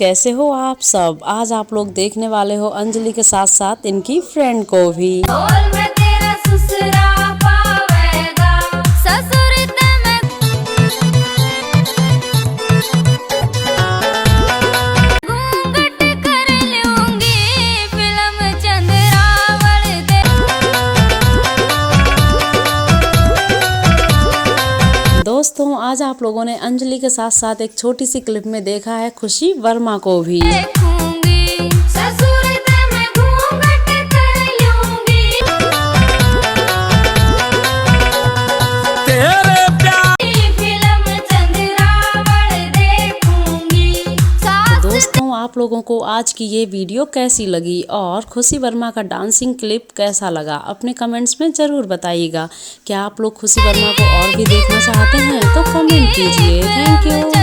कैसे हो आप सब। आज आप लोग देखने वाले हो अंजलि के साथ साथ इनकी फ्रेंड को भी। दोस्तों आज आप लोगों ने अंजलि के साथ साथ एक छोटी सी क्लिप में देखा है खुशी वर्मा को भी। दोस्तों आप लोगों को आज की ये वीडियो कैसी लगी और खुशी वर्मा का डांसिंग क्लिप कैसा लगा अपने कमेंट्स में ज़रूर बताइएगा। क्या आप लोग खुशी वर्मा को और भी देखना चाहते हैं तो कमेंट कीजिए। Thank you.